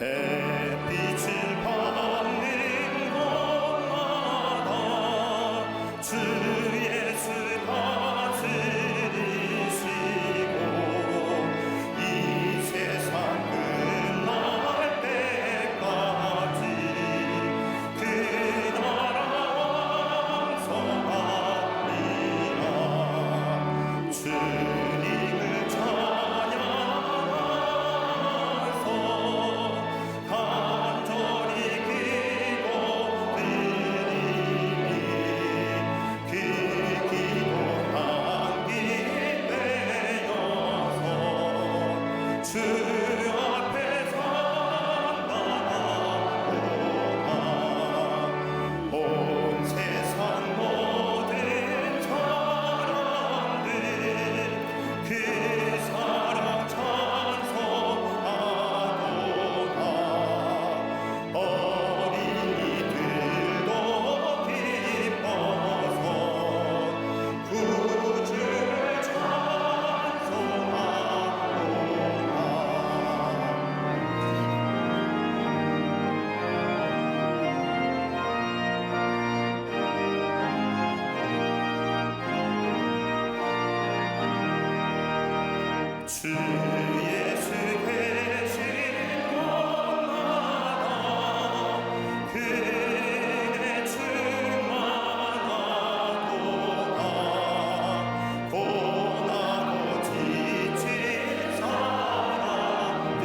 햇빛을 받는 곳마다 주 예수 다스리시고 이 세상 끝날 때까지 그 나라 왕성하리라. 주님을 찬양하면서 간절히 기도드리니 그 기도 함께 되어서 주 앞에 산다나보다 온 세상 모든 사람들 그 사랑 찬송하도다. 어린이들도 기뻐서 구주를 찬송하도다. 주 예수 계신 곳마다 그네 충만하도다. 고나고 지친 사람들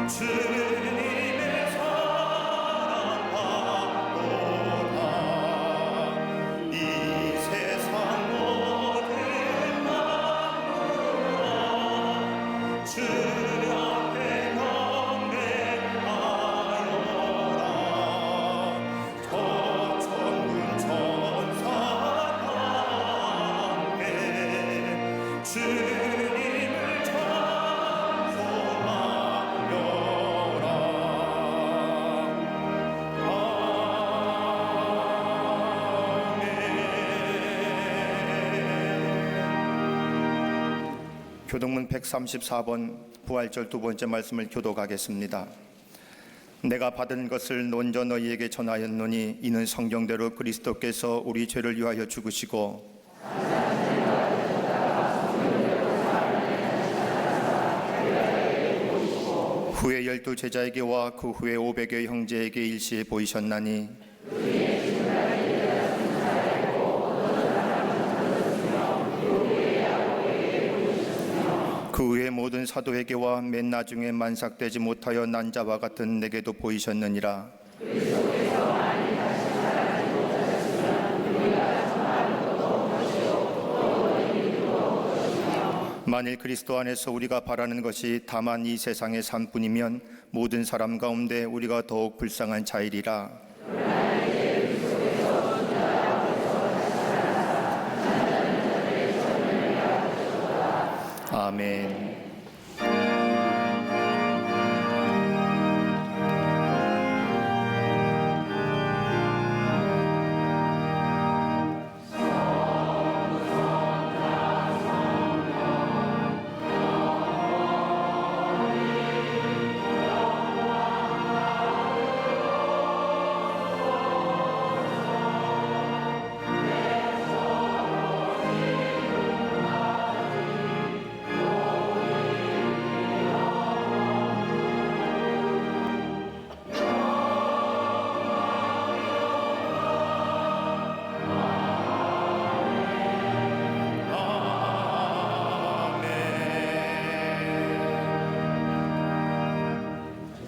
주님의 사랑 받도다. 이 세상 모든 주 앞에 경배하여라. 저 천군 천사와 함께 주님을 찬송하여라. 아멘. 교동문 134번 부활절 두 번째 말씀을 교독하겠습니다. 내가 받은 것을 먼저 너희에게 전하였노니 이는 성경대로 그리스도께서 우리 죄를 위하여 죽으시고 후에 12 제자에게와 그 후에 500여 형제에게 일시에 보이셨나니 그 후에 모든 사도에게와 맨 나중에 만삭되지 못하여 난 자와 같은 내게도 보이셨느니라. 만일 그리스도 안에서 우리가 바라는 것이 다만 이 세상의 삶뿐이면 모든 사람 가운데 우리가 더욱 불쌍한 자이리라. 아멘.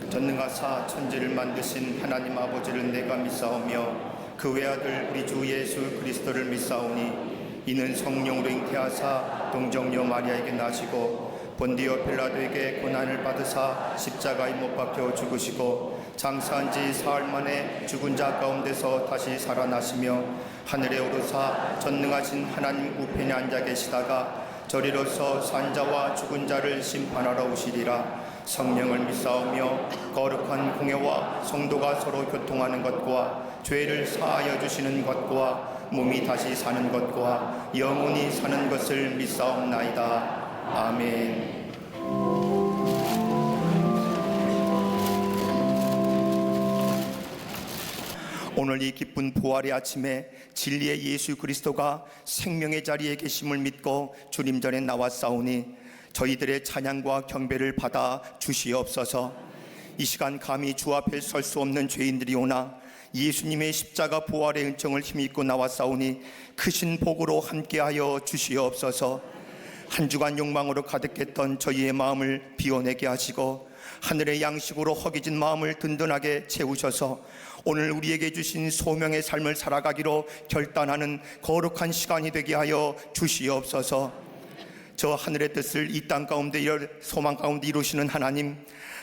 전능하사 천지를 만드신 하나님 아버지를 내가 믿사오며 그 외아들 우리 주 예수 그리스도를 믿사오니 이는 성령으로 잉태하사 동정녀 마리아에게 나시고 본디오 빌라도에게 고난을 받으사 십자가에 못 박혀 죽으시고 장사한 지 사흘 만에 죽은 자 가운데서 다시 살아나시며 하늘에 오르사 전능하신 하나님 우편에 앉아 계시다가 저리로서 산자와 죽은 자를 심판하러 오시리라. 성령을 믿사오며 거룩한 공회와 성도가 서로 교통하는 것과 죄를 사하여 주시는 것과 몸이 다시 사는 것과 영원히 사는 것을 믿사옵나이다. 아멘. 오늘 이 기쁜 부활의 아침에 진리의 예수 그리스도가 생명의 자리에 계심을 믿고 주님 전에 나왔사오니 저희들의 찬양과 경배를 받아 주시옵소서. 이 시간 감히 주 앞에 설 수 없는 죄인들이 오나 예수님의 십자가 부활의 은총을 힘입고 나왔사오니 크신 복으로 함께하여 주시옵소서. 한 주간 욕망으로 가득했던 저희의 마음을 비워내게 하시고 하늘의 양식으로 허기진 마음을 든든하게 채우셔서 오늘 우리에게 주신 소명의 삶을 살아가기로 결단하는 거룩한 시간이 되게 하여 주시옵소서. 저 하늘의 뜻을 이 땅 가운데 소망 가운데 이루시는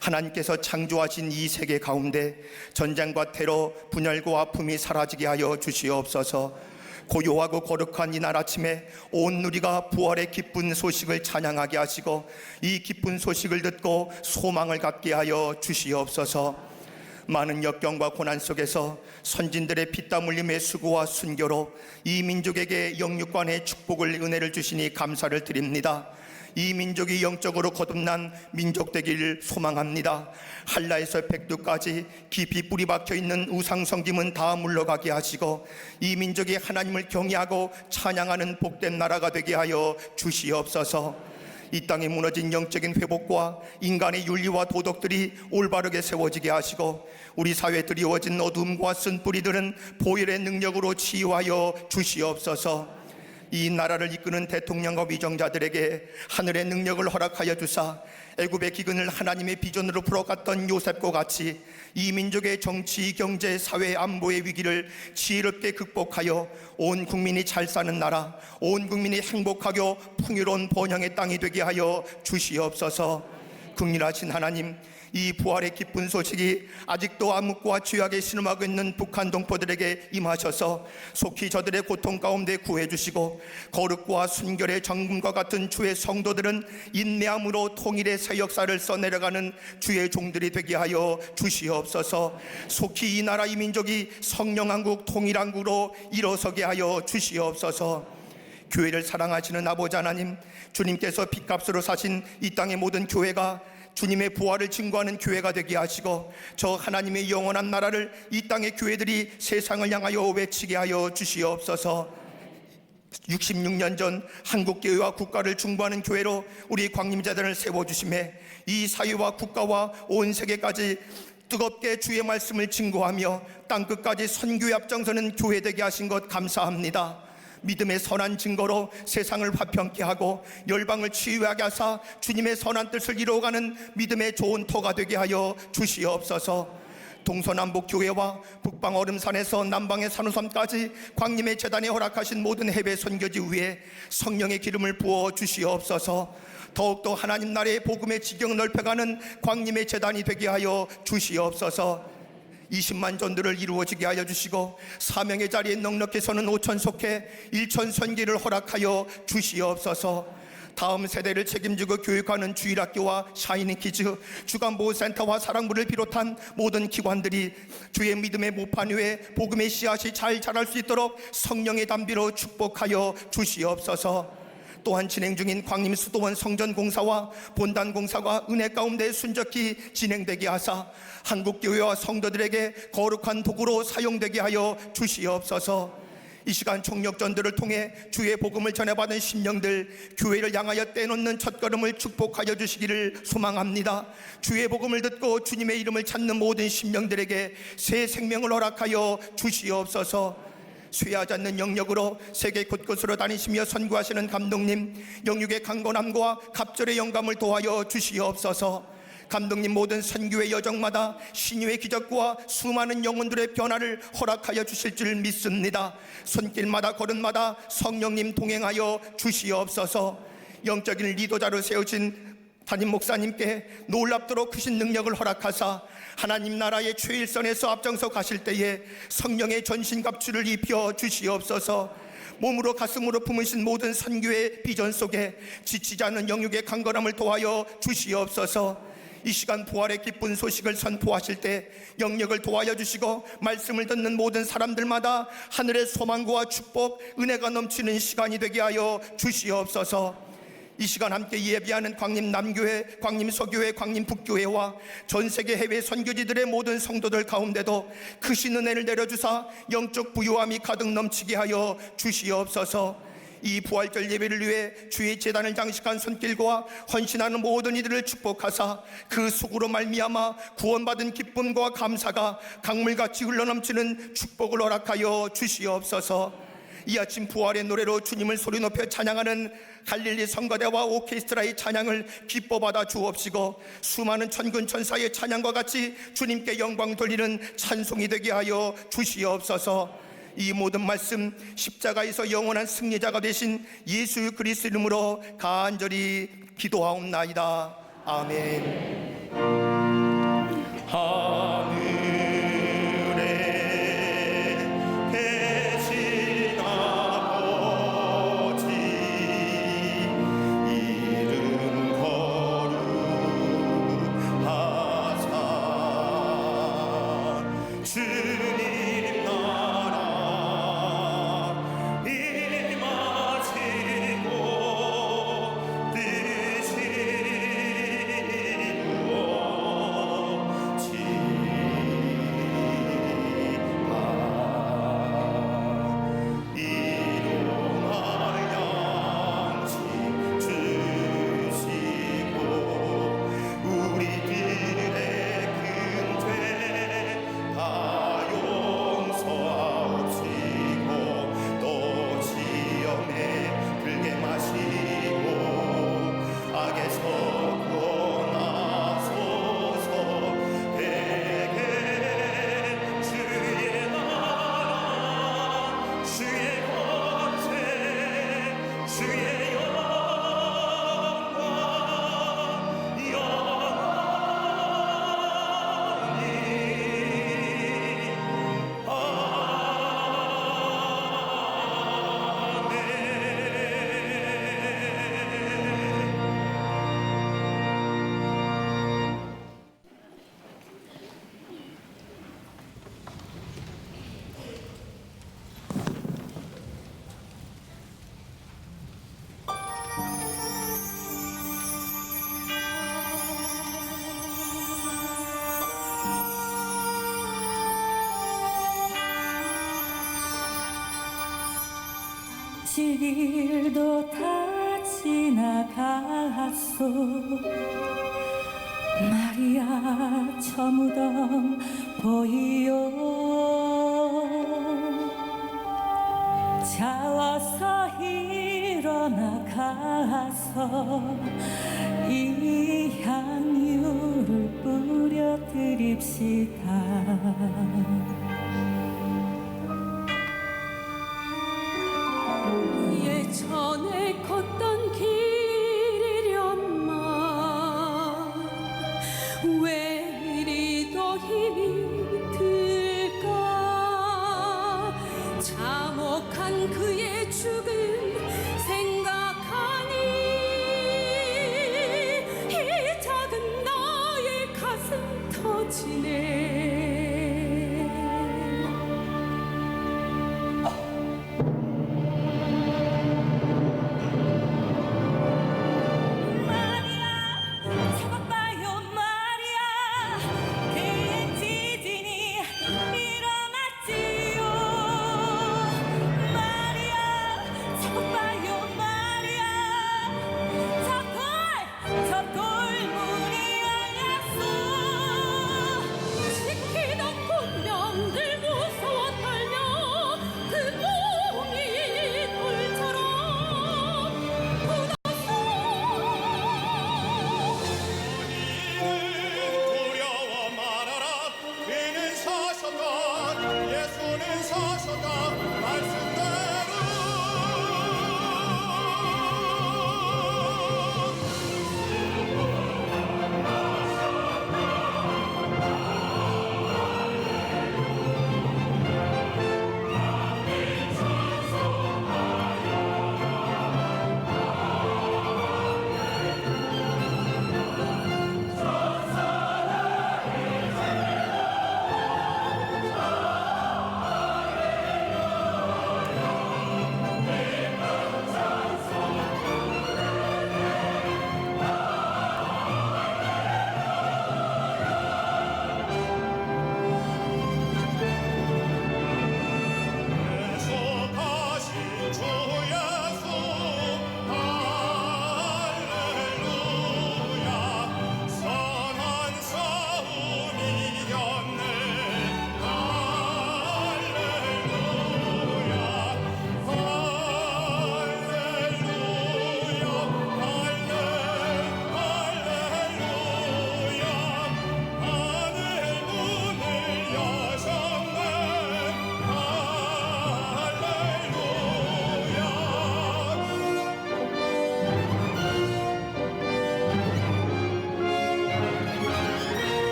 하나님께서 창조하신 이 세계 가운데 전쟁과 테러, 분열과 아픔이 사라지게 하여 주시옵소서. 고요하고 거룩한 이날 아침에 온 누리가 부활의 기쁜 소식을 찬양하게 하시고 이 기쁜 소식을 듣고 소망을 갖게 하여 주시옵소서. 많은 역경과 고난 속에서 선진들의 피땀 흘림의 수고와 순교로 이 민족에게 영육간의 축복을 은혜를 주시니 감사를 드립니다. 이 민족이 영적으로 거듭난 민족 되기를 소망합니다. 한라에서 백두까지 깊이 뿌리 박혀 있는 우상 섬김은 다 물러가게 하시고 이 민족이 하나님을 경외하고 찬양하는 복된 나라가 되게 하여 주시옵소서. 이 땅에 무너진 영적인 회복과 인간의 윤리와 도덕들이 올바르게 세워지게 하시고 우리 사회에 드리워진 어둠과 쓴뿌리들은 보혈의 능력으로 치유하여 주시옵소서. 이 나라를 이끄는 대통령과 위정자들에게 하늘의 능력을 허락하여 주사 애굽의 기근을 하나님의 비전으로 풀어갔던 요셉과 같이 이 민족의 정치, 경제, 사회, 안보의 위기를 지혜롭게 극복하여 온 국민이 잘 사는 나라, 온 국민이 행복하고 풍요로운 번영의 땅이 되게 하여 주시옵소서. 긍휼하신 하나님, 이 부활의 기쁜 소식이 아직도 암흑과 죄악에 신음하고 있는 북한 동포들에게 임하셔서 속히 저들의 고통 가운데 구해주시고 거룩과 순결의 정금과 같은 주의 성도들은 인내함으로 통일의 새 역사를 써내려가는 주의 종들이 되게 하여 주시옵소서. 속히 이 나라 이 민족이 성령한국 통일한국으로 일어서게 하여 주시옵소서. 교회를 사랑하시는 아버지 하나님, 주님께서 핏값으로 사신 이 땅의 모든 교회가 주님의 부활을 증거하는 교회가 되게 하시고 저 하나님의 영원한 나라를 이 땅의 교회들이 세상을 향하여 외치게 하여 주시옵소서. 66년 전 한국교회와 국가를 중보하는 교회로 우리 광림재단을 세워주심에 이 사회와 국가와 온 세계까지 뜨겁게 주의 말씀을 증거하며 땅끝까지 선교에 앞장서는 교회 되게 하신 것 감사합니다. 믿음의 선한 증거로 세상을 화평케 하고 열방을 치유하게 하사 주님의 선한 뜻을 이루어가는 믿음의 좋은 터가 되게 하여 주시옵소서. 동서남북 교회와 북방 얼음산에서 남방의 산호섬까지 광림의 재단에 허락하신 모든 해외 선교지 위에 성령의 기름을 부어 주시옵소서. 더욱더 하나님 나라의 복음의 지경을 넓혀가는 광림의 재단이 되게 하여 주시옵소서. 20만 전도를 이루어지게 하여 주시고 사명의 자리에 넉넉히 서는 5천 속해 1천 선기를 허락하여 주시옵소서. 다음 세대를 책임지고 교육하는 주일학교와 샤이니키즈, 주간보호센터와 사랑부를 비롯한 모든 기관들이 주의 믿음의 모판 위에 복음의 씨앗이 잘 자랄 수 있도록 성령의 담비로 축복하여 주시옵소서. 또한 진행 중인 광림 수도원 성전공사와 본단공사가 은혜 가운데 순적히 진행되게 하사 한국교회와 성도들에게 거룩한 도구로 사용되게 하여 주시옵소서. 이 시간 총력전도를 통해 주의 복음을 전해받은 심령들 교회를 향하여 떼놓는 첫걸음을 축복하여 주시기를 소망합니다. 주의 복음을 듣고 주님의 이름을 찾는 모든 심령들에게 새 생명을 허락하여 주시옵소서. 쇠하지 않는 영역으로 세계 곳곳으로 다니시며 선교하시는 감독님, 영육의 강건함과 갑절의 영감을 도하여 주시옵소서. 감독님 모든 선교의 여정마다 신유의 기적과 수많은 영혼들의 변화를 허락하여 주실 줄 믿습니다. 손길마다 걸음마다 성령님 동행하여 주시옵소서. 영적인 리더자로 세우신 담임 목사님께 놀랍도록 크신 능력을 허락하사 하나님 나라의 최일선에서 앞장서 가실 때에 성령의 전신갑주를 입혀 주시옵소서. 몸으로 가슴으로 품으신 모든 선교의 비전 속에 지치지 않는 영육의 강건함을 도하여 주시옵소서. 이 시간 부활의 기쁜 소식을 선포하실 때 영역을 도와여 주시고 말씀을 듣는 모든 사람들마다 하늘의 소망과 축복, 은혜가 넘치는 시간이 되게 하여 주시옵소서. 이 시간 함께 예배하는 광림 남교회, 광림 서교회, 광림 북교회와 전 세계 해외 선교지들의 모든 성도들 가운데도 크신 은혜를 내려주사 영적 부유함이 가득 넘치게 하여 주시옵소서. 이 부활절 예배를 위해 주의 제단을 장식한 손길과 헌신하는 모든 이들을 축복하사 그 속으로 말미암아 구원받은 기쁨과 감사가 강물같이 흘러넘치는 축복을 허락하여 주시옵소서. 이 아침 부활의 노래로 주님을 소리 높여 찬양하는 갈릴리 성가대와 오케스트라의 찬양을 기뻐 받아 주옵시고, 수많은 천군 천사의 찬양과 같이 주님께 영광 돌리는 찬송이 되게 하여 주시옵소서. 이 모든 말씀 십자가에서 영원한 승리자가 되신 예수 그리스도 이름으로 간절히 기도하옵나이다. 아멘. 길도 다 지나갔소. 마리아 저 무덤 보이요. 자와서 일어나 가서 이 향유를 뿌려드립시다. 예전에 걷던 길이련만 왜 이리도 힘이 들까. 참혹한 그의 죽음 생각하니 이 작은 나의 가슴 터지네.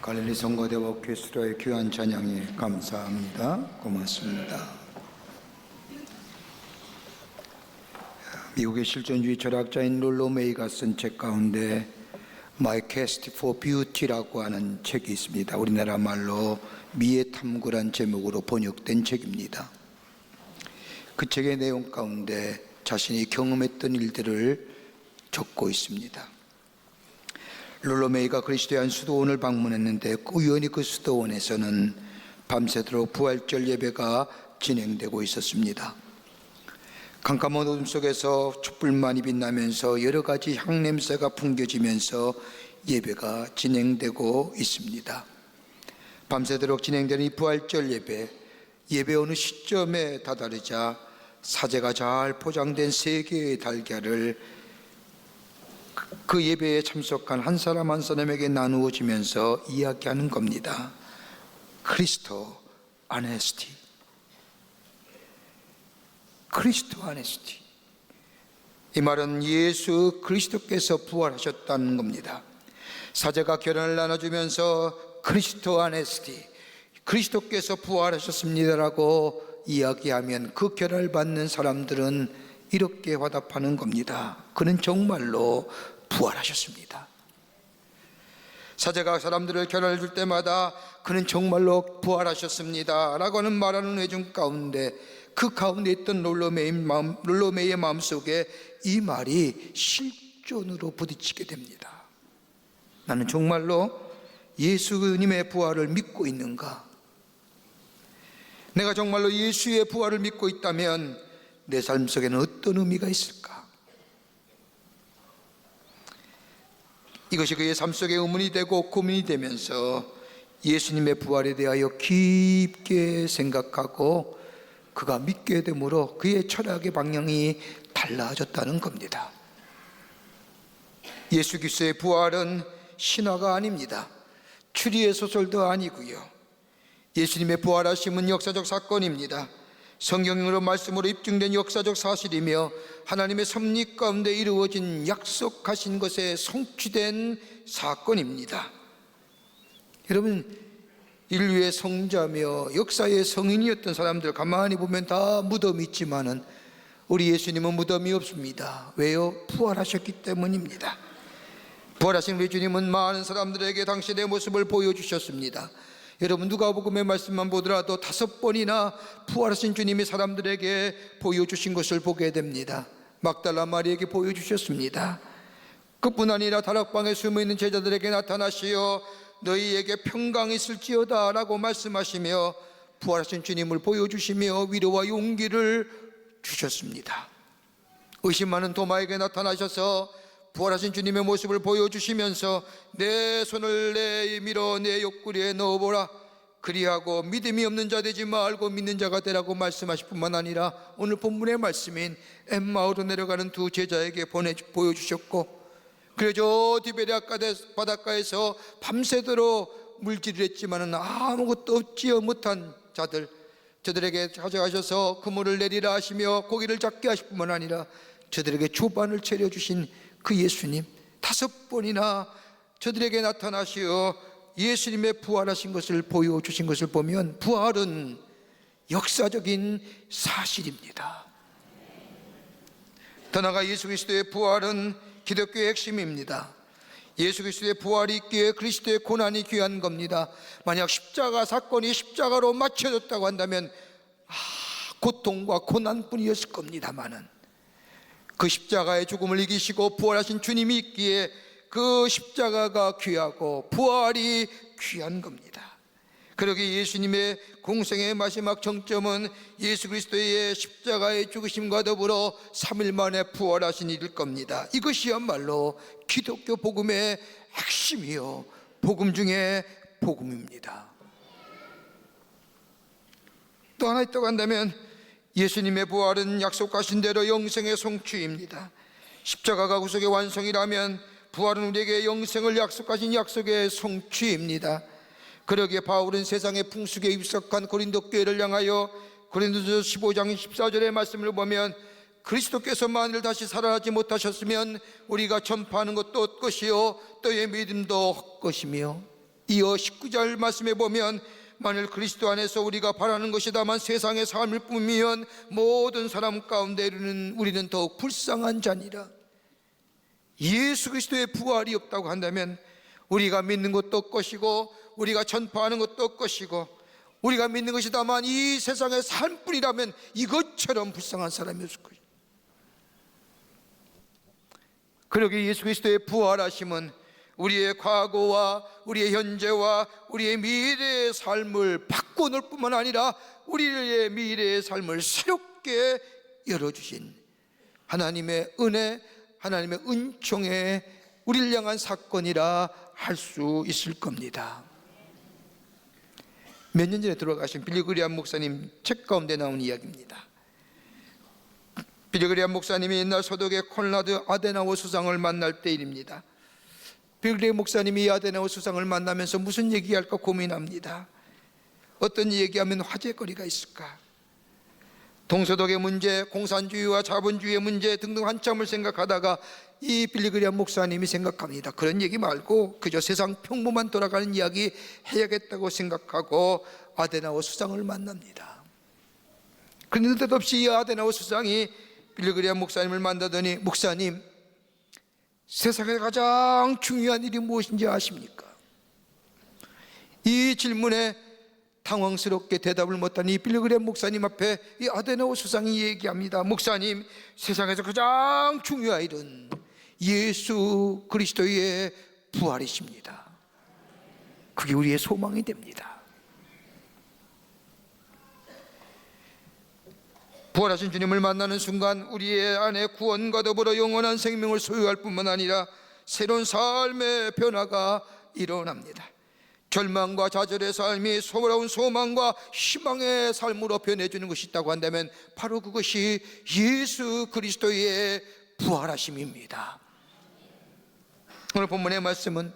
갈릴리 성가대와 오케스트라의 귀한 찬양에 감사합니다. 고맙습니다. 미국의 실존주의 철학자인 롤로 메이가 쓴 책 가운데 My Quest for Beauty라고 하는 책이 있습니다. 우리나라 말로 미의 탐구란 제목으로 번역된 책입니다. 그 책의 내용 가운데 자신이 경험했던 일들을 적고 있습니다. 롤로 메이가 그리스도의 한 수도원을 방문했는데 우연히 그 수도원에서는 밤새도록 부활절 예배가 진행되고 있었습니다. 캄캄한 어둠 속에서 촛불만이 빛나면서 여러 가지 향냄새가 풍겨지면서 예배가 진행되고 있습니다. 밤새도록 진행되는 이 부활절 예배 어느 시점에 다다르자 사제가 잘 포장된 3개의 달걀을 그 예배에 참석한 한 사람 한 사람에게 나누어지면서 이야기하는 겁니다. 크리스토 아네스티. 크리스토 아네스티. 이 말은 예수 그리스도께서 부활하셨다는 겁니다. 사제가 결혼을 나눠주면서 크리스토 아네스티, 그리스도께서 부활하셨습니다라고 이야기하면 그 결혼을 받는 사람들은 이렇게 화답하는 겁니다. 그는 정말로 부활하셨습니다. 사제가 사람들을 결혼을 줄 때마다 그는 정말로 부활하셨습니다 라고는 말하는 외중 가운데 그 가운데 있던 롤로메이의 마음속에 이 말이 실존으로 부딪히게 됩니다. 나는 정말로 예수님의 부활을 믿고 있는가? 내가 정말로 예수의 부활을 믿고 있다면 내 삶 속에는 어떤 의미가 있을까? 이것이 그의 삶 속에 의문이 되고 고민이 되면서 예수님의 부활에 대하여 깊게 생각하고 그가 믿게 되므로 그의 철학의 방향이 달라졌다는 겁니다. 예수 그리스도의 부활은 신화가 아닙니다. 추리의 소설도 아니고요. 예수님의 부활하심은 역사적 사건입니다. 성경으로 말씀으로 입증된 역사적 사실이며 하나님의 섭리 가운데 이루어진 약속하신 것에 성취된 사건입니다. 여러분, 인류의 성자며 역사의 성인이었던 사람들 가만히 보면 다 무덤이 있지만은 우리 예수님은 무덤이 없습니다. 왜요? 부활하셨기 때문입니다. 부활하신 우리 주님은 많은 사람들에게 당신의 모습을 보여주셨습니다. 여러분, 누가복음의 말씀만 보더라도 5번이나 부활하신 주님이 사람들에게 보여주신 것을 보게 됩니다. 막달라 마리에게 보여주셨습니다. 그뿐 아니라 다락방에 숨어있는 제자들에게 나타나시어 너희에게 평강이 있을지어다 라고 말씀하시며 부활하신 주님을 보여주시며 위로와 용기를 주셨습니다. 의심하는 도마에게 나타나셔서 부활하신 주님의 모습을 보여주시면서 내 손을 내밀어 내 옆구리에 넣어보라. 그리하고 믿음이 없는 자 되지 말고 믿는 자가 되라고 말씀하실 뿐만 아니라 오늘 본문의 말씀인 엠마오로 내려가는 2 제자에게 보여주셨고, 그래서 디베랴 바닷가에서 밤새도록 물질을 했지만은 아무것도 얻지 못한 자들, 저들에게 찾아가셔서 그물을 내리라 하시며 고기를 잡게 하실 뿐만 아니라 저들에게 조반을 차려주신 그 예수님, 5번이나 저들에게 나타나시어 예수님의 부활하신 것을 보여주신 것을 보면 부활은 역사적인 사실입니다. 더 나아가 예수 그리스도의 부활은 기독교의 핵심입니다. 예수 그리스도의 부활이 있기에 그리스도의 고난이 귀한 겁니다. 만약 십자가 사건이 십자가로 맞춰졌다고 한다면 고통과 고난뿐이었을 겁니다만은 그 십자가의 죽음을 이기시고 부활하신 주님이 있기에 그 십자가가 귀하고 부활이 귀한 겁니다. 그러기에 예수님의 공생의 마지막 정점은 예수 그리스도의 십자가의 죽으심과 더불어 3일 만에 부활하신 일일 겁니다. 이것이야말로 기독교 복음의 핵심이요, 복음 중에 복음입니다. 또 하나 있다고 한다면 예수님의 부활은 약속하신 대로 영생의 성취입니다. 십자가가 구속의 완성이라면 부활은 우리에게 영생을 약속하신 약속의 성취입니다. 그러기에 바울은 세상의 풍속에 입석한 고린도 교회를 향하여 고린도서 15장 14절의 말씀을 보면 그리스도께서 만일 다시 살아나지 못하셨으면 우리가 전파하는 것도 헛것이요 또의 믿음도 헛것이며 이어 19절 말씀에 보면 만일 그리스도 안에서 우리가 바라는 것이 다만 세상의 삶을 뿐이면 모든 사람 가운데 우리는 더욱 불쌍한 자니라. 예수 그리스도의 부활이 없다고 한다면 우리가 믿는 것도 것이고 우리가 전파하는 것도 것이고 우리가 믿는 것이 다만 이 세상의 삶뿐이라면 이것처럼 불쌍한 사람이 없을 것입니다. 그러기에 예수 그리스도의 부활하심은 우리의 과거와 우리의 현재와 우리의 미래의 삶을 바꿔놓을 뿐만 아니라 우리의 미래의 삶을 새롭게 열어주신 하나님의 은혜, 하나님의 은총에 우리를 향한 사건이라 할 수 있을 겁니다. 몇 년 전에 돌아가신 빌리 그리함 목사님 책 가운데 나온 이야기입니다. 빌리 그리함 목사님이 옛날 소독의 콘라드 아데나워 수상을 만날 때 일입니다. 빌리 그리함 목사님이 아데나워 수상을 만나면서 무슨 얘기할까 고민합니다. 어떤 얘기하면 화제거리가 있을까? 동서독의 문제, 공산주의와 자본주의의 문제 등등 한참을 생각하다가 이 빌리 그리함 목사님이 생각합니다. 그런 얘기 말고 그저 세상 평범한 돌아가는 이야기 해야겠다고 생각하고 아데나워 수상을 만납니다. 그런데 느닷없이 이 아데나워 수상이 빌리 그리함 목사님을 만나더니 목사님, 세상에 가장 중요한 일이 무엇인지 아십니까? 이 질문에 당황스럽게 대답을 못한 이 빌리 그리함 목사님 앞에 이 아데나워 수상이 얘기합니다. 목사님, 세상에서 가장 중요한 일은 예수 그리스도의 부활이십니다. 그게 우리의 소망이 됩니다. 부활하신 주님을 만나는 순간 우리의 안에 구원과 더불어 영원한 생명을 소유할 뿐만 아니라 새로운 삶의 변화가 일어납니다. 절망과 좌절의 삶이 소로운 소망과 희망의 삶으로 변해주는 것이 있다고 한다면 바로 그것이 예수 그리스도의 부활하심입니다. 오늘 본문의 말씀은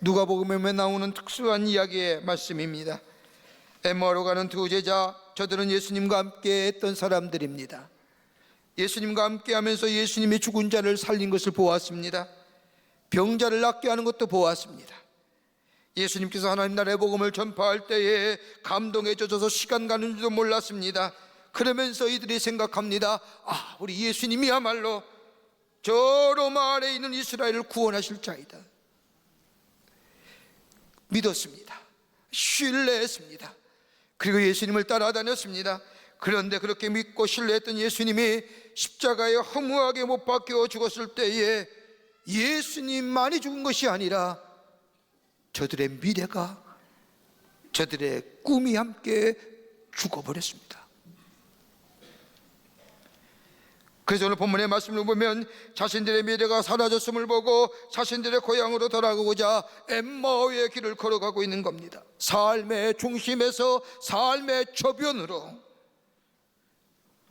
누가복음에 나오는 특수한 이야기의 말씀입니다. 엠마오로 가는 두 제자, 저들은 예수님과 함께 했던 사람들입니다. 예수님과 함께 하면서 예수님이 죽은 자를 살린 것을 보았습니다. 병자를 낫게 하는 것도 보았습니다. 예수님께서 하나님 나라의 복음을 전파할 때에 감동에 젖어서 시간 가는 줄도 몰랐습니다. 그러면서 이들이 생각합니다. 우리 예수님이야말로 저 로마 아래에 있는 이스라엘을 구원하실 자이다. 믿었습니다. 신뢰했습니다. 그리고 예수님을 따라다녔습니다. 그런데 그렇게 믿고 신뢰했던 예수님이 십자가에 허무하게 못 박혀 죽었을 때에 예수님만이 죽은 것이 아니라 저들의 미래가, 저들의 꿈이 함께 죽어버렸습니다. 그래서 오늘 본문의 말씀을 보면 자신들의 미래가 사라졌음을 보고 자신들의 고향으로 돌아가고자 엠마오의 길을 걸어가고 있는 겁니다. 삶의 중심에서 삶의 저변으로.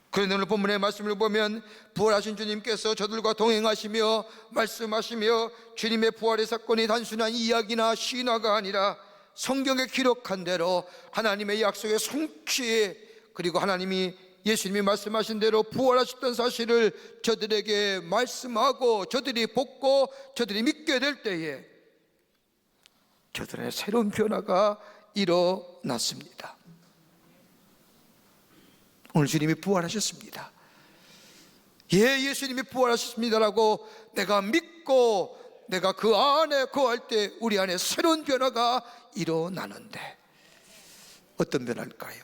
그런데 오늘 본문의 말씀을 보면 부활하신 주님께서 저들과 동행하시며 말씀하시며 주님의 부활의 사건이 단순한 이야기나 신화가 아니라 성경에 기록한 대로 하나님의 약속의 성취, 그리고 하나님이 예수님이 말씀하신 대로 부활하셨던 사실을 저들에게 말씀하고 저들이 복고 저들이 믿게 될 때에 저들의 새로운 변화가 일어났습니다. 오늘 주님이 부활하셨습니다. 예수님이 부활하셨습니다라고 내가 믿고 내가 그 안에 거할 때 우리 안에 새로운 변화가 일어나는데 어떤 변화일까요?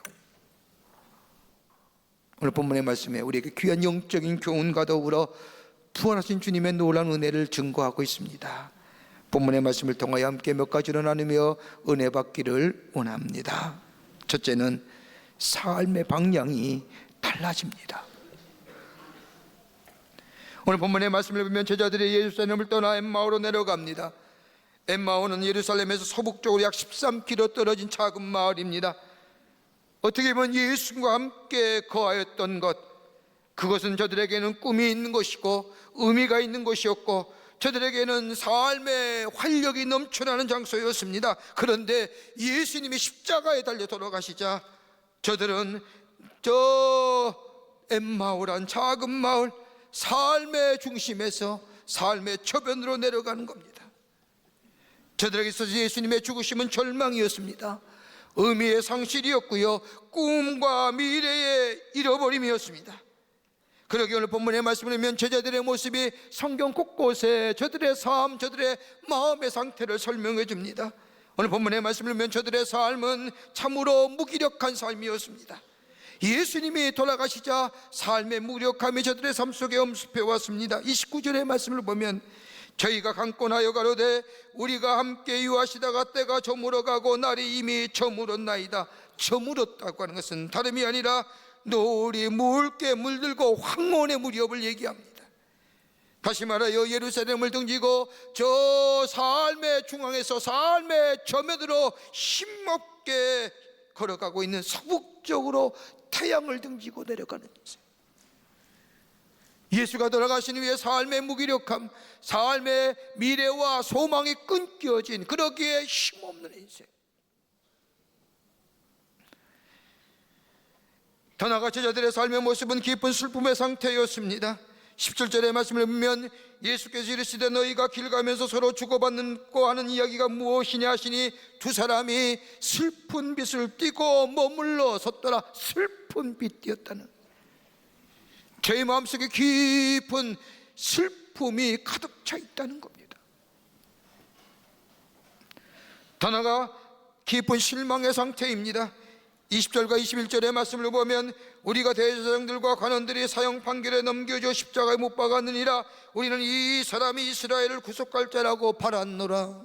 오늘 본문의 말씀에 우리에게 귀한 영적인 교훈과 더불어 부활하신 주님의 놀라운 은혜를 증거하고 있습니다. 본문의 말씀을 통하여 함께 몇 가지로 나누며 은혜 받기를 원합니다. 첫째는 삶의 방향이 달라집니다. 오늘 본문의 말씀을 보면 제자들이 예루살렘을 떠나 엠마오로 내려갑니다. 엠마오는 예루살렘에서 서북쪽으로 약 13km 떨어진 작은 마을입니다. 어떻게 보면 예수님과 함께 거하였던 것, 그것은 저들에게는 꿈이 있는 것이고 의미가 있는 것이었고 저들에게는 삶의 활력이 넘쳐나는 장소였습니다. 그런데 예수님이 십자가에 달려 돌아가시자 저들은 저 엠마오란 작은 마을, 삶의 중심에서 삶의 저변으로 내려가는 겁니다. 저들에게 있어서 예수님의 죽으심은 절망이었습니다. 의미의 상실이었고요, 꿈과 미래의 잃어버림이었습니다. 그러기 오늘 본문의 말씀을 보면 제자들의 모습이 성경 곳곳에 저들의 삶, 저들의 마음의 상태를 설명해 줍니다. 오늘 본문의 말씀을 보면 저들의 삶은 참으로 무기력한 삶이었습니다. 예수님이 돌아가시자 삶의 무력함이 저들의 삶 속에 엄습해 왔습니다. 29절의 말씀을 보면 저희가 강권하여 가로되 우리가 함께 유하시다가 때가 저물어가고 날이 이미 저물었나이다. 저물었다고 하는 것은 다름이 아니라 노을이 묽게 물들고 황혼의 무렵을 얘기합니다. 다시 말하여 예루살렘을 등지고 저 삶의 중앙에서 삶의 저면으로 힘없게 걸어가고 있는 서북쪽으로 태양을 등지고 내려가는 인생. 예수가 돌아가신 후에 삶의 무기력함, 삶의 미래와 소망이 끊겨진, 그러기에 힘없는 인생. 더 나아가 제자들의 삶의 모습은 깊은 슬픔의 상태였습니다. 17절의 말씀을 보면 예수께서 이르시되 너희가 길 가면서 서로 주고받고 하는 이야기가 무엇이냐 하시니 두 사람이 슬픈 빛을 띠고 머물러 섰더라. 슬픈 빛 띄었다는, 저희 마음속에 깊은 슬픔이 가득 차 있다는 겁니다. 더 나아가 깊은 실망의 상태입니다. 20절과 21절의 말씀을 보면 우리가 대제사장들과 관원들이 사형 판결에 넘겨져 십자가에 못 박았느니라. 우리는 이 사람이 이스라엘을 구속할 자라고 바랐노라.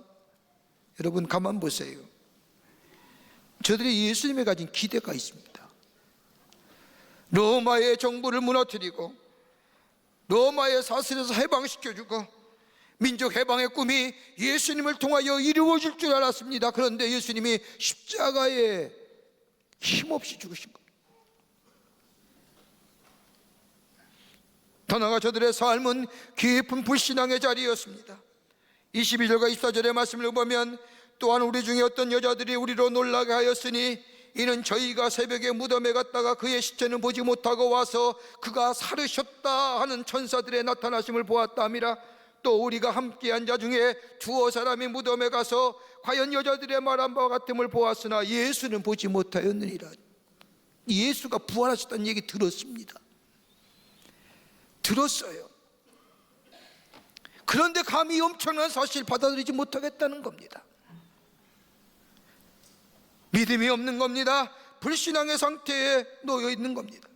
여러분 가만 보세요. 저들이 예수님에 가진 기대가 있습니다. 로마의 정부를 무너뜨리고 로마의 사슬에서 해방시켜주고 민족 해방의 꿈이 예수님을 통하여 이루어질 줄 알았습니다. 그런데 예수님이 십자가에 힘없이 죽으신 겁니다. 더 나아가 저들의 삶은 깊은 불신앙의 자리였습니다. 22절과 24절의 말씀을 보면 또한 우리 중에 어떤 여자들이 우리로 놀라게 하였으니 이는 저희가 새벽에 무덤에 갔다가 그의 시체는 보지 못하고 와서 그가 살으셨다 하는 천사들의 나타나심을 보았다미라. 또 우리가 함께한 자 중에 두어 사람이 무덤에 가서 과연 여자들의 말한 바와 같음을 보았으나 예수는 보지 못하였느니라. 예수가 부활하셨다는 얘기 들었습니다. 들었어요. 그런데 감히 엄청난 사실 받아들이지 못하겠다는 겁니다. 믿음이 없는 겁니다. 불신앙의 상태에 놓여 있는 겁니다.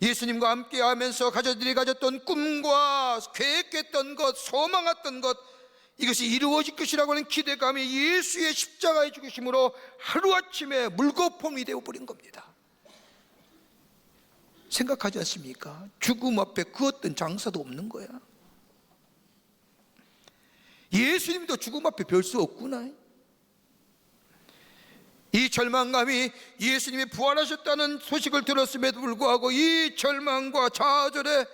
예수님과 함께 하면서 가족들이 가졌던 꿈과 계획했던 것, 소망했던 것, 이것이 이루어질 것이라고 하는 기대감이 예수의 십자가의 죽으심으로 하루아침에 물거품이 되어버린 겁니다. 생각하지 않습니까? 죽음 앞에 그 어떤 장사도 없는 거야. 예수님도 죽음 앞에 별 수 없구나. 이 절망감이 예수님이 부활하셨다는 소식을 들었음에도 불구하고 이 절망과 좌절에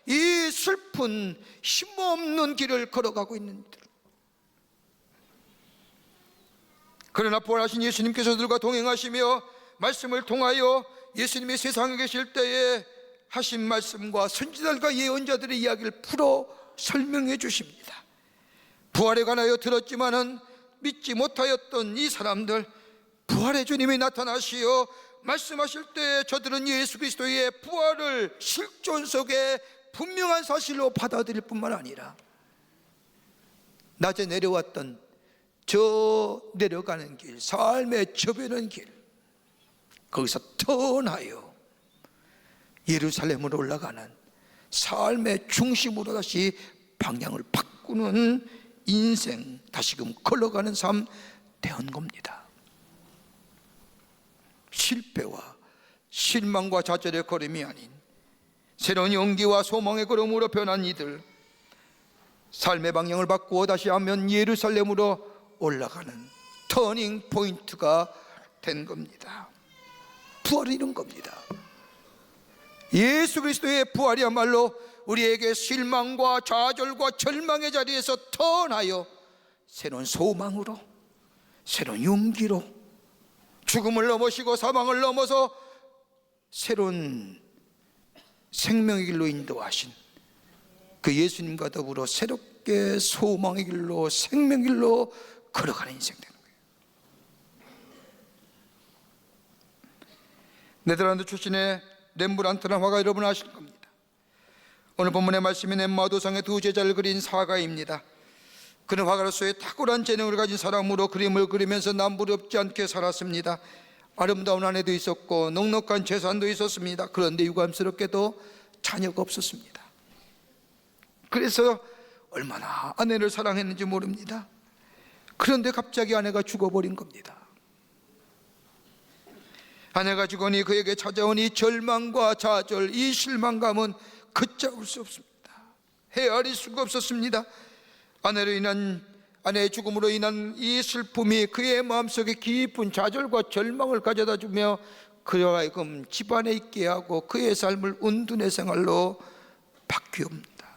이 슬픈 힘없는 길을 걸어가고 있는 이들. 그러나 부활하신 예수님께서 저들과 동행하시며 말씀을 통하여 예수님이 세상에 계실 때에 하신 말씀과 선지자들과 예언자들의 이야기를 풀어 설명해 주십니다. 부활에 관하여 들었지만은 믿지 못하였던 이 사람들, 부활의 주님이 나타나시어 말씀하실 때 저들은 예수 그리스도의 부활을 실존 속에 분명한 사실로 받아들일 뿐만 아니라 낮에 내려왔던 저 내려가는 길, 삶의 저변한 길, 거기서 턴하여 예루살렘으로 올라가는 삶의 중심으로 다시 방향을 바꾸는 인생, 다시금 걸어가는 삶 되는 겁니다. 실패와 실망과 좌절의 걸음이 아닌 새로운 용기와 소망의 걸음으로 변한 이들, 삶의 방향을 바꾸어 다시 하면 예루살렘으로 올라가는 터닝 포인트가 된 겁니다. 부활이 이런 겁니다. 예수 그리스도의 부활이야말로 우리에게 실망과 좌절과 절망의 자리에서 턴하여 새로운 소망으로, 새로운 용기로, 죽음을 넘어시고 사망을 넘어서 새로운 생명의 길로 인도하신 그 예수님과 더불어 새롭게 소망의 길로, 생명의 길로 걸어가는 인생 되는 거예요. 네덜란드 출신의 렘브란트라는 화가 여러분 아실 겁니다. 오늘 본문의 말씀인 엠마오도상의 두 제자를 그린 사가입니다. 그는 화가로서의 탁월한 재능을 가진 사람으로 그림을 그리면서 남부럽지 않게 살았습니다. 아름다운 아내도 있었고 넉넉한 재산도 있었습니다. 그런데 유감스럽게도 자녀가 없었습니다. 그래서 얼마나 아내를 사랑했는지 모릅니다. 그런데 갑자기 아내가 죽어버린 겁니다. 아내가 죽으니 그에게 찾아온 이 절망과 좌절, 이 실망감은 걷잡을 수 없습니다. 헤아릴 수가 없었습니다. 아내의 죽음으로 인한 이 슬픔이 그의 마음속에 깊은 좌절과 절망을 가져다 주며 그와 하여금 집안에 있게 하고 그의 삶을 은둔의 생활로 바뀌옵니다.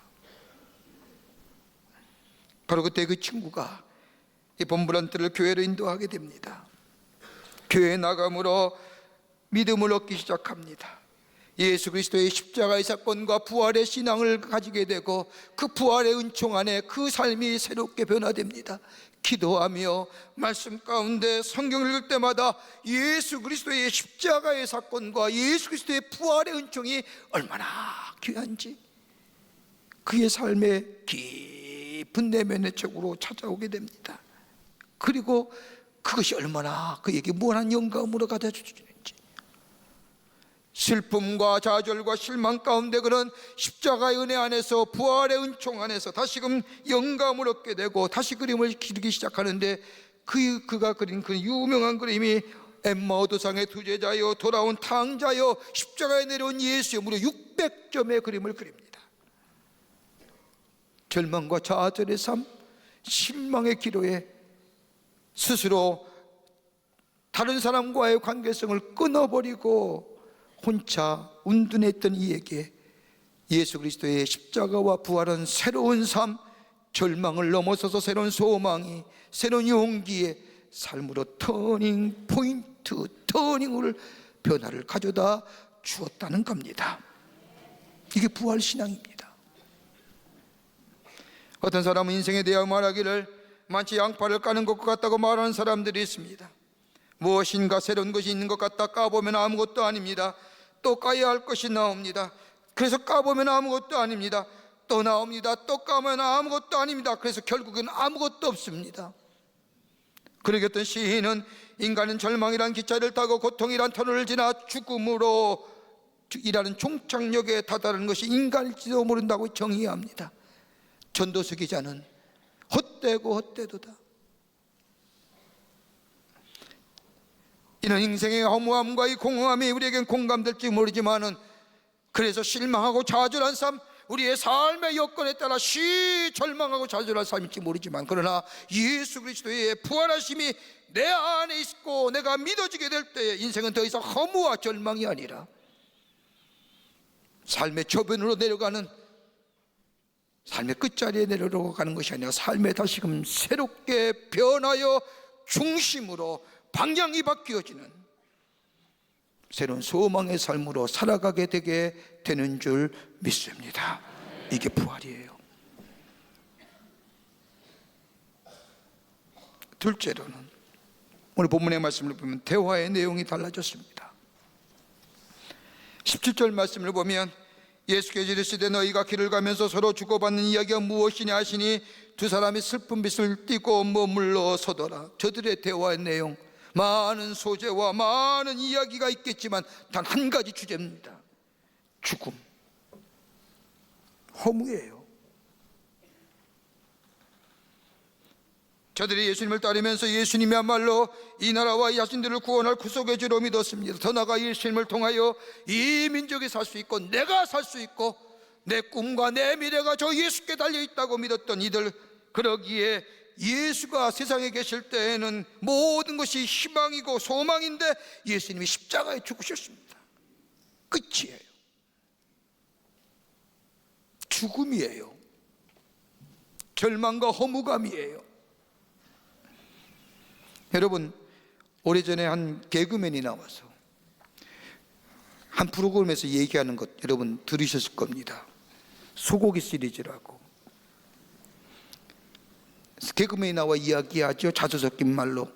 바로 그때 그 친구가 이 렘브란트를 교회로 인도하게 됩니다. 교회에 나감으로 믿음을 얻기 시작합니다. 예수 그리스도의 십자가의 사건과 부활의 신앙을 가지게 되고 그 부활의 은총 안에 그 삶이 새롭게 변화됩니다. 기도하며 말씀 가운데 성경을 읽을 때마다 예수 그리스도의 십자가의 사건과 예수 그리스도의 부활의 은총이 얼마나 귀한지 그의 삶의 깊은 내면의 쪽으로 찾아오게 됩니다. 그리고 그것이 얼마나 그에게 무한한 영감으로 가져주는지, 슬픔과 좌절과 실망 가운데 그는 십자가의 은혜 안에서 부활의 은총 안에서 다시금 영감을 얻게 되고 다시 그림을 기르기 시작하는데 그가 그린 그 유명한 그림이 엠마오도상의 두 제자여, 돌아온 탕자여, 십자가에 내려온 예수여, 무려 600점의 그림을 그립니다. 절망과 좌절의 삶, 실망의 기로에 스스로 다른 사람과의 관계성을 끊어버리고 혼자 운둔했던 이에게 예수 그리스도의 십자가와 부활은 새로운 삶, 절망을 넘어서서 새로운 소망이, 새로운 용기의 삶으로 터닝 포인트, 터닝을, 변화를 가져다 주었다는 겁니다. 이게 부활신앙입니다. 어떤 사람은 인생에 대하여 말하기를 마치 양파를 까는 것 같다고 말하는 사람들이 있습니다. 무엇인가 새로운 것이 있는 것 같다 까보면 아무것도 아닙니다. 또 까야 할 것이 나옵니다. 그래서 까보면 아무것도 아닙니다. 또 나옵니다. 또 까면 아무것도 아닙니다. 그래서 결국은 아무것도 없습니다. 그러게 어떤 시인은 인간은 절망이란 기차를 타고 고통이란 터널을 지나 죽음으로 이라는 종착역에 다다르는 것이 인간일지도 모른다고 정의합니다. 전도서 기자는 헛되고 헛되도다. 이는 인생의 허무함과 이 공허함이 우리에겐 공감될지 모르지만은 그래서 실망하고 좌절한 삶, 우리의 삶의 여건에 따라 절망하고 좌절한 삶일지 모르지만 그러나 예수 그리스도의 부활하심이 내 안에 있고 내가 믿어지게 될 때 인생은 더 이상 허무와 절망이 아니라 삶의 저변으로 내려가는, 삶의 끝자리에 내려가는 것이 아니라 삶에 다시금 새롭게 변하여 중심으로 방향이 바뀌어지는 새로운 소망의 삶으로 살아가게 되게 되는 줄 믿습니다. 이게 부활이에요. 둘째로는 오늘 본문의 말씀을 보면 대화의 내용이 달라졌습니다. 17절 말씀을 보면 예수께서 이르시되 너희가 길을 가면서 서로 주고받는 이야기가 무엇이냐 하시니 두 사람이 슬픈 빛을 띠고 머물러 서더라. 저들의 대화의 내용, 많은 소재와 많은 이야기가 있겠지만 단 한 가지 주제입니다. 죽음, 허무예요. 저들이 예수님을 따르면서 예수님이야말로 이 나라와 이 자신들을 구원할 구속의 주로 믿었습니다. 더 나아가 예수님을 통하여 이 민족이 살 수 있고 내가 살 수 있고 내 꿈과 내 미래가 저 예수께 달려있다고 믿었던 이들, 그러기에 예수가 세상에 계실 때에는 모든 것이 희망이고 소망인데 예수님이 십자가에 죽으셨습니다. 끝이에요. 죽음이에요. 절망과 허무감이에요. 여러분, 오래전에 한 개그맨이 나와서 한 프로그램에서 얘기하는 것 여러분 들으셨을 겁니다. 소고기 시리즈라고. 개그맨이 나와 이야기하죠. 자주 섞인 말로.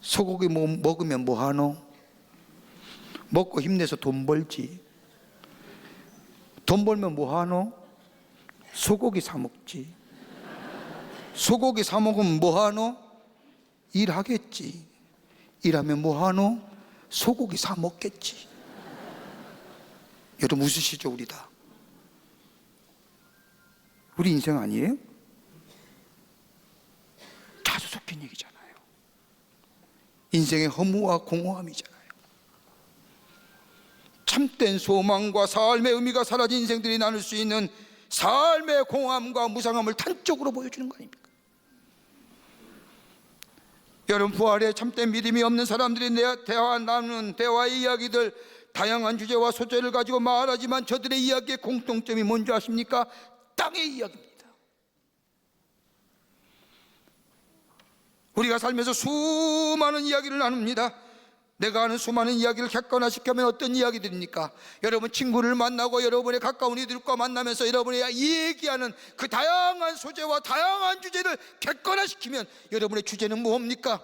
소고기 먹으면 뭐하노? 먹고 힘내서 돈 벌지. 돈 벌면 뭐하노? 소고기 사 먹지. 소고기 사 먹으면 뭐하노? 일하겠지. 일하면 뭐하노? 소고기 사 먹겠지. 여러분 웃으시죠? 우리 다. 우리 인생 아니에요? 자주 섞인 얘기잖아요. 인생의 허무와 공허함이잖아요. 참된 소망과 삶의 의미가 사라진 인생들이 나눌 수 있는 삶의 공허함과 무상함을 단적으로 보여주는 거 아닙니까? 여러분, 부활에 참된 믿음이 없는 사람들이 나누는 대화의 이야기들, 다양한 주제와 소재를 가지고 말하지만 저들의 이야기의 공통점이 뭔지 아십니까? 땅의 이야기입니다. 우리가 살면서 수많은 이야기를 나눕니다. 내가 아는 수많은 이야기를 객관화시키면 어떤 이야기들입니까? 여러분 친구를 만나고 여러분의 가까운 이들과 만나면서 여러분이 얘기하는 그 다양한 소재와 다양한 주제를 객관화시키면 여러분의 주제는 뭡니까?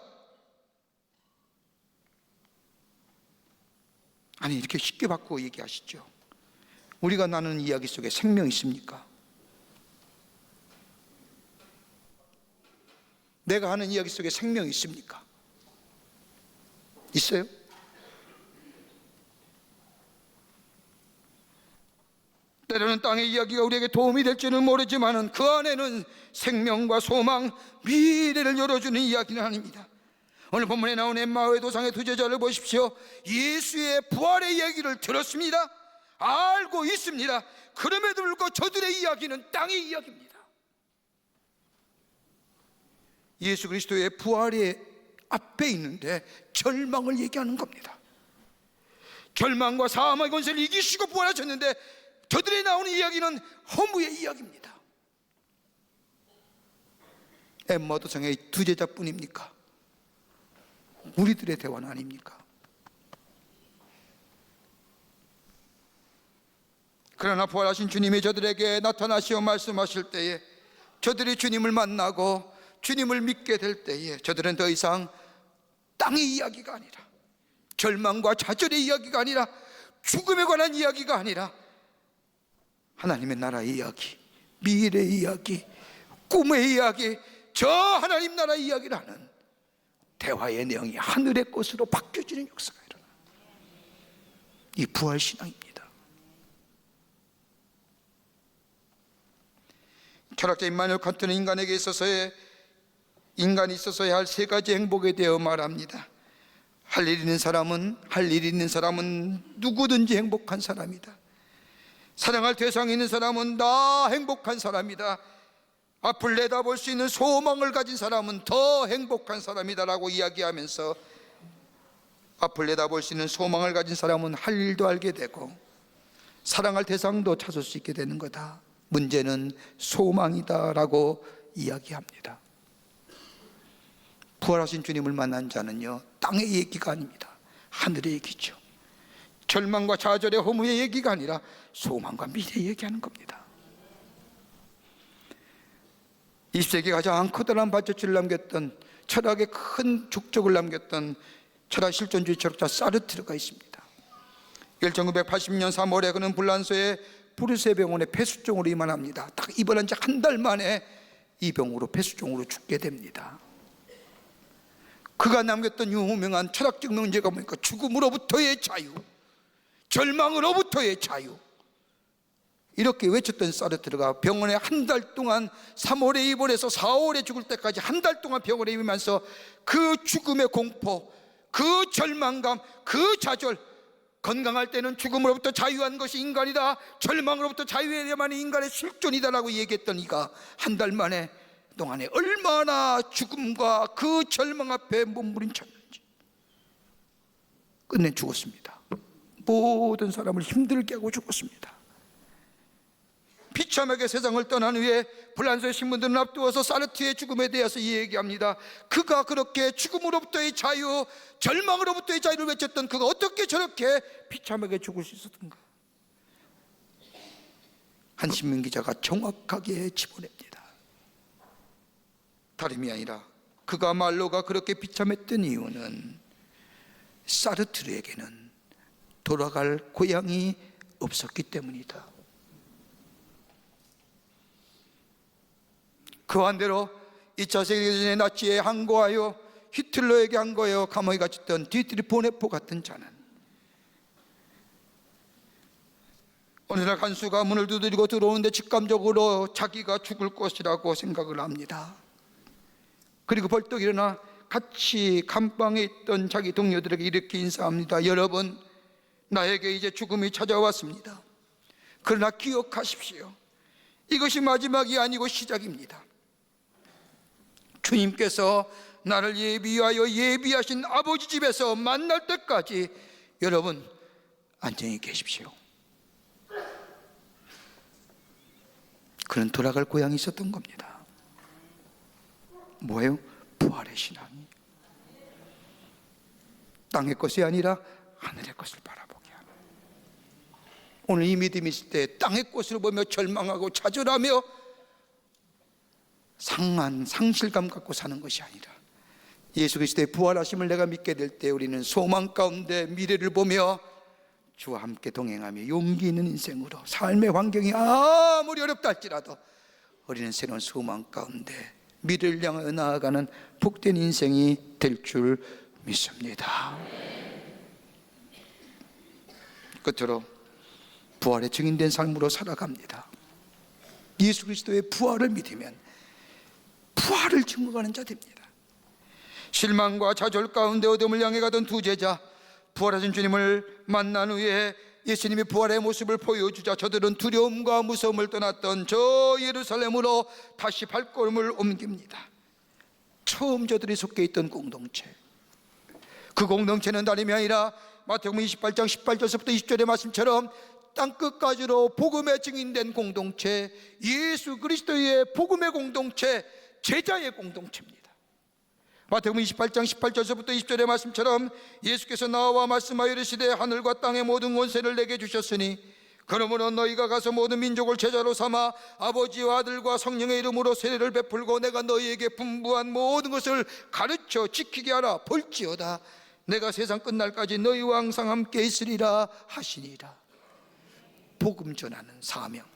아니, 이렇게 쉽게 바꾸어 얘기하시죠. 우리가 나누는 이야기 속에 생명이 있습니까? 내가 하는 이야기 속에 생명이 있습니까? 있어요? 때로는 땅의 이야기가 우리에게 도움이 될지는 모르지만 그 안에는 생명과 소망, 미래를 열어주는 이야기는 아닙니다. 오늘 본문에 나온 엠마오의 도상의 두 제자를 보십시오. 예수의 부활의 이야기를 들었습니다. 알고 있습니다. 그럼에도 불구하고 저들의 이야기는 땅의 이야기입니다. 예수 그리스도의 부활의 앞에 있는데 절망을 얘기하는 겁니다. 절망과 사망의 권세를 이기시고 부활하셨는데 저들이 나오는 이야기는 허무의 이야기입니다. 엠마 도상의 두 제자뿐입니까? 우리들의 대화는 아닙니까? 그러나 부활하신 주님이 저들에게 나타나시어 말씀하실 때에 저들이 주님을 만나고 주님을 믿게 될 때에 저들은 더 이상 땅의 이야기가 아니라, 절망과 좌절의 이야기가 아니라, 죽음에 관한 이야기가 아니라 하나님의 나라의 이야기, 미래의 이야기, 꿈의 이야기, 저 하나님 나라의 이야기라는 대화의 내용이 하늘의 것으로 바뀌어지는 역사가 일어나. 이 부활신앙입니다. 철학자 임마누엘 칸트는 인간이 있어서야 할 세 가지 행복에 대해 말합니다. 할 일 있는 사람은 누구든지 행복한 사람이다. 사랑할 대상이 있는 사람은 다 행복한 사람이다. 앞을 내다볼 수 있는 소망을 가진 사람은 더 행복한 사람이다라고 이야기하면서 앞을 내다볼 수 있는 소망을 가진 사람은 할 일도 알게 되고 사랑할 대상도 찾을 수 있게 되는 거다. 문제는 소망이다라고 이야기합니다. 부활하신 주님을 만난 자는요, 땅의 얘기가 아닙니다. 하늘의 얘기죠. 절망과 좌절의 허무의 얘기가 아니라 소망과 미래의 얘기하는 겁니다. 20세기 가장 커다란 발자취를 남겼던, 철학의 큰 족적을 남겼던 철학 실존주의 철학자 사르트르가 있습니다. 1980년 3월에 그는 불란서의 브르세 병원에 폐수종으로 입원합니다. 딱 입원한 지 한 달 만에 이 병으로 폐수종으로 죽게 됩니다. 그가 남겼던 유명한 철학적 명제가 뭡니까? 죽음으로부터의 자유, 절망으로부터의 자유. 이렇게 외쳤던 사르트르가 병원에 한 달 동안 3월에 입원해서 4월에 죽을 때까지 한 달 동안 병원에 입으면서 그 죽음의 공포, 그 절망감, 그 좌절, 건강할 때는 죽음으로부터 자유한 것이 인간이다, 절망으로부터 자유해야만이 인간의 실존이다라고 얘기했던 이가 한 달 만에 동안에 얼마나 죽음과 그 절망 앞에 몸부림쳤는지 끝내 죽었습니다. 모든 사람을 힘들게 하고 죽었습니다. 비참하게 세상을 떠난 후에 불란서의 신문들은 앞두어서 사르트의 죽음에 대해서 얘기합니다. 그가 그렇게 죽음으로부터의 자유, 절망으로부터의 자유를 외쳤던 그가 어떻게 저렇게 비참하게 죽을 수 있었던가? 한신민 기자가 정확하게 집어냅니다. 다름이 아니라 그가 말로가 그렇게 비참했던 이유는 사르트르에게는 돌아갈 고향이 없었기 때문이다. 그 반대로 2차 세계대전에 나치에 항거하여 히틀러에게 항거하여 감옥에 갇혔던 디트리 보네포 같은 자는 어느 날 간수가 문을 두드리고 들어오는데 직감적으로 자기가 죽을 것이라고 생각을 합니다. 그리고 벌떡 일어나 같이 감방에 있던 자기 동료들에게 이렇게 인사합니다. 여러분, 나에게 이제 죽음이 찾아왔습니다. 그러나 기억하십시오. 이것이 마지막이 아니고 시작입니다. 주님께서 나를 예비하여 예비하신 아버지 집에서 만날 때까지 여러분 안녕히 계십시오. 그는 돌아갈 고향이 있었던 겁니다. 뭐예요? 부활의 신앙이 땅의 것이 아니라 하늘의 것을 바라보게 하는, 오늘 이 믿음이 있을 때 땅의 것을 보며 절망하고 좌절하며 상한 상실감 갖고 사는 것이 아니라 예수 그리스도의 부활하심을 내가 믿게 될 때 우리는 소망 가운데 미래를 보며 주와 함께 동행하며 용기 있는 인생으로 삶의 환경이 아무리 어렵다 할지라도 우리는 새로운 소망 가운데 미래를 향하여 나아가는 복된 인생이 될 줄 믿습니다. 끝으로 부활의 증인된 삶으로 살아갑니다. 예수 그리스도의 부활을 믿으면 부활을 증거하는 자 됩니다. 실망과 좌절 가운데 어둠을 향해 가던 두 제자, 부활하신 주님을 만난 후에 예수님이 부활의 모습을 보여주자 저들은 두려움과 무서움을 떠났던 저 예루살렘으로 다시 발걸음을 옮깁니다. 처음 저들이 속해 있던 공동체, 그 공동체는 다름이 아니라 마태복음 28장 18절부터 20절의 말씀처럼 땅끝까지로 복음에 증인된 공동체, 예수 그리스도의 복음의 공동체, 제자의 공동체입니다. 마태복음 28장 18절부터 20절의 말씀처럼 예수께서 나와 말씀하여 이르시되 하늘과 땅의 모든 권세를 내게 주셨으니 그러므로 너희가 가서 모든 민족을 제자로 삼아 아버지와 아들과 성령의 이름으로 세례를 베풀고 내가 너희에게 분부한 모든 것을 가르쳐 지키게 하라. 볼지어다 내가 세상 끝날까지 너희와 항상 함께 있으리라 하시니라. 복음 전하는 사명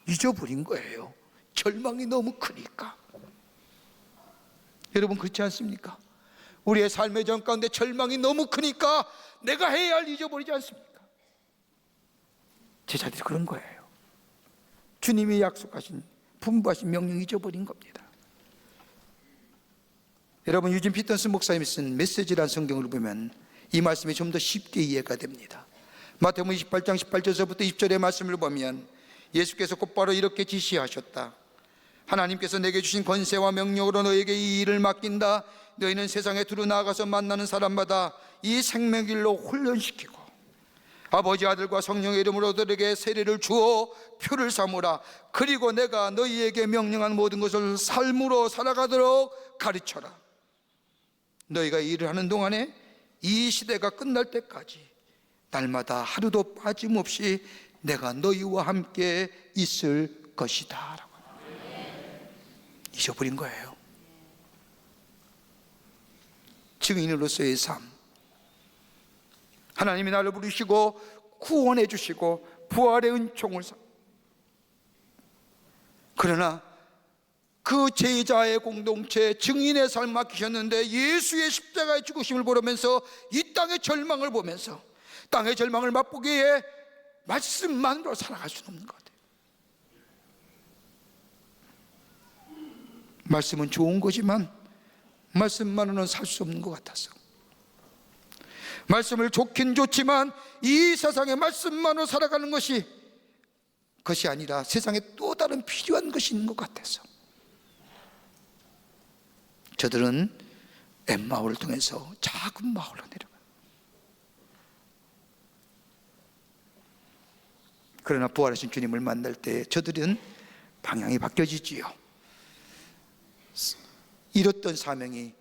잊어버린 거예요. 절망이 너무 크니까. 여러분 그렇지 않습니까? 우리의 삶의 전 가운데 절망이 너무 크니까 내가 해야 할 잊어버리지 않습니까? 제자들이 그런 거예요. 주님이 약속하신 분부하신 명령 잊어버린 겁니다. 여러분 유진 피터슨 목사님이 쓴 메시지라는 성경을 보면 이 말씀이 좀 더 쉽게 이해가 됩니다. 마태복음 28장 18절부터 20절의 말씀을 보면 예수께서 곧바로 이렇게 지시하셨다. 하나님께서 내게 주신 권세와 명령으로 너에게 이 일을 맡긴다. 너희는 세상에 두루 나아가서 만나는 사람마다 이 생명길로 훈련시키고 아버지 아들과 성령의 이름으로 너에게 세례를 주어 표를 삼으라. 그리고 내가 너희에게 명령한 모든 것을 삶으로 살아가도록 가르쳐라. 너희가 이 일을 하는 동안에 이 시대가 끝날 때까지 날마다 하루도 빠짐없이 내가 너희와 함께 있을 것이다. 잊어버린 거예요. 증인으로서의 삶, 하나님이 나를 부르시고 구원해 주시고 부활의 은총을 그러나 그 제자의 공동체 증인의 삶 맡기셨는데 예수의 십자가의 죽으심을 보면서 이 땅의 절망을 보면서 땅의 절망을 맛보기에 말씀만으로 살아갈 수는 없는 것 같아요. 말씀은 좋은 거지만 말씀만으로는 살 수 없는 것 같아서 말씀을 좋긴 좋지만 이 세상에 말씀만으로 살아가는 것이 아니라 세상에 또 다른 필요한 것이 있는 것 같아서 저들은 엠마오를 통해서 작은 마을로 내려가요. 그러나 부활하신 주님을 만날 때 저들은 방향이 바뀌어지지요. 잃었던 사명이,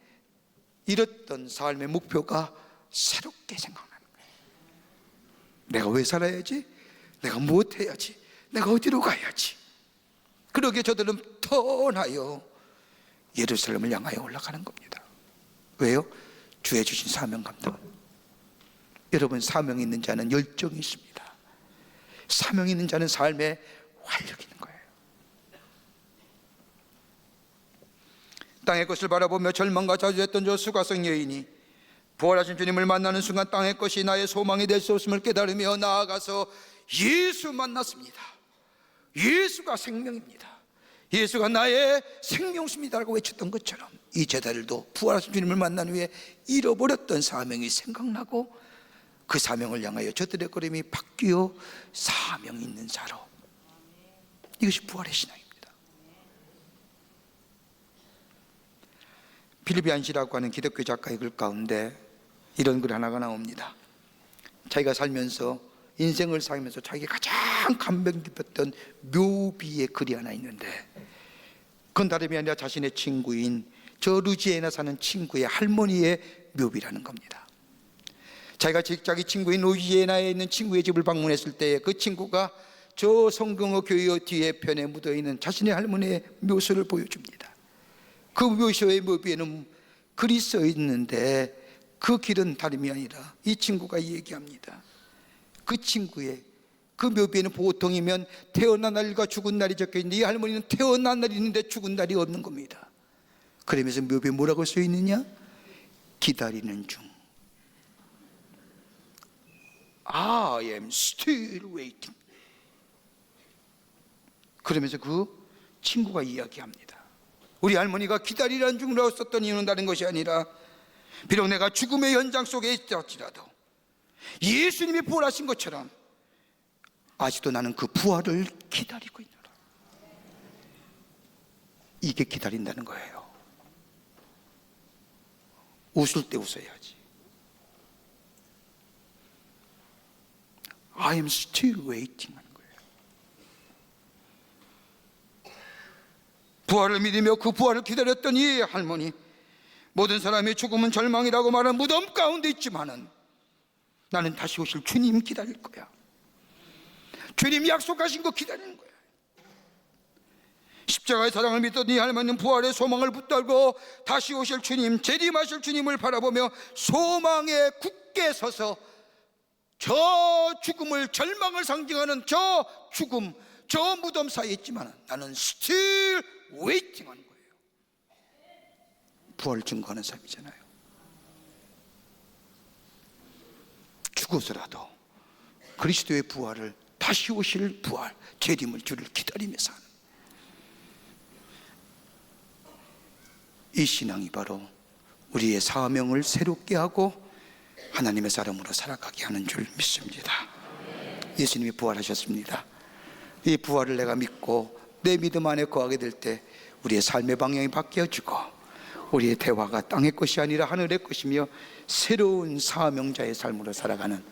잃었던 삶의 목표가 새롭게 생각나는 거예요. 내가 왜 살아야지? 내가 무엇 해야지? 내가 어디로 가야지? 그러기에 저들은 떠나요 예루살렘을 향하여 올라가는 겁니다. 왜요? 주의 주신 사명감동. 여러분, 사명이 있는 자는 열정이 있습니다. 사명이 있는 자는 삶에 활력이 있는 거예요. 땅의 것을 바라보며 절망과 좌절했던 저 수가성 여인이 부활하신 주님을 만나는 순간 땅의 것이 나의 소망이 될 수 없음을 깨달으며 나아가서 예수 만났습니다. 예수가 생명입니다. 예수가 나의 생명수입니다라고 외쳤던 것처럼 이 제자들도 부활하신 주님을 만난 후에 잃어버렸던 사명이 생각나고 그 사명을 향하여 저들의 걸음이 바뀌어 사명 있는 자로. 이것이 부활의 신앙입니다. 필립 얀시라고 하는 기독교 작가의 글 가운데 이런 글 하나가 나옵니다. 자기가 살면서 인생을 살면서 자기가 가장 감명 깊었던 묘비의 글이 하나 있는데, 그건 다름이 아니라 자신의 친구인 저 루지애나 사는 친구의 할머니의 묘비라는 겁니다. 자기가 자기 친구인 루지애나에 있는 친구의 집을 방문했을 때 그 친구가 저 성경어 교회 뒤에 편에 묻어있는 자신의 할머니의 묘소를 보여줍니다. 그 묘소의 묘비에는 글이 써 있는데 그 길은 다름이 아니라 이 친구가 얘기합니다. 그 친구의 그 묘비에는 보통이면 태어난 날과 죽은 날이 적혀있는데 이 할머니는 태어난 날이 있는데 죽은 날이 없는 겁니다. 그러면서 묘비에 뭐라고 써 있느냐? 기다리는 중. I am still waiting. 그러면서 그 친구가 이야기합니다. 우리 할머니가 기다리라는 중이라고 썼던 이유는 다른 것이 아니라 비록 내가 죽음의 연장 속에 있을지라도 예수님이 부활하신 것처럼 아직도 나는 그 부활을 기다리고 있노라. 이게 기다린다는 거예요. 웃을 때 웃어야지. I am still waiting 하는 거예요. 부활을 믿으며 그 부활을 기다렸던 이 할머니, 모든 사람이 죽음은 절망이라고 말하는 무덤 가운데 있지만은 나는 다시 오실 주님 기다릴 거야. 주님 약속하신 거 기다리는 거야. 십자가의 사랑을 믿던 이 할머니는 부활의 소망을 붙들고 다시 오실 주님, 재림하실 주님을 바라보며 소망에 굳게 서서 저 죽음을, 절망을 상징하는 저 죽음, 저 무덤 사이에 있지만 나는 still waiting 하는 거예요. 부활을 증거하는 삶이잖아요. 죽어서라도 그리스도의 부활을, 다시 오실 부활, 재림을, 주를 기다리며 사는 이 신앙이 바로 우리의 사명을 새롭게 하고 하나님의 사람으로 살아가게 하는 줄 믿습니다. 예수님이 부활하셨습니다. 이 부활을 내가 믿고 내 믿음 안에 거하게 될 때 우리의 삶의 방향이 바뀌어지고 우리의 대화가 땅의 것이 아니라 하늘의 것이며 새로운 사명자의 삶으로 살아가는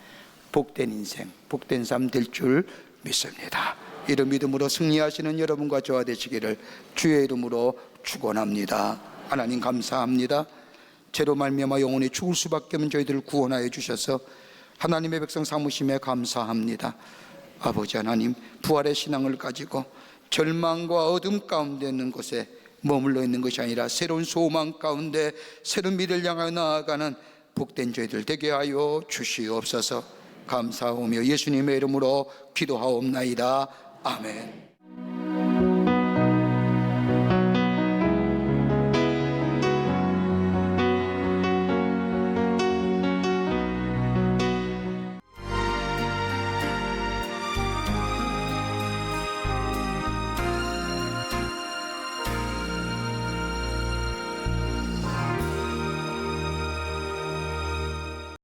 복된 인생, 복된 삶 될 줄 믿습니다. 이런 믿음으로 승리하시는 여러분과 저와 되시기를 주의 이름으로 축원합니다. 하나님 감사합니다. 죄로 말미암아 영원히 죽을 수밖에 없는 저희들을 구원하여 주셔서 하나님의 백성 삼으심에 감사합니다. 아버지 하나님, 부활의 신앙을 가지고 절망과 어둠 가운데 있는 곳에 머물러 있는 것이 아니라 새로운 소망 가운데 새로운 미래를 향하여 나아가는 복된 저희들 되게 하여 주시옵소서. 감사하며 예수님의 이름으로 기도하옵나이다. 아멘.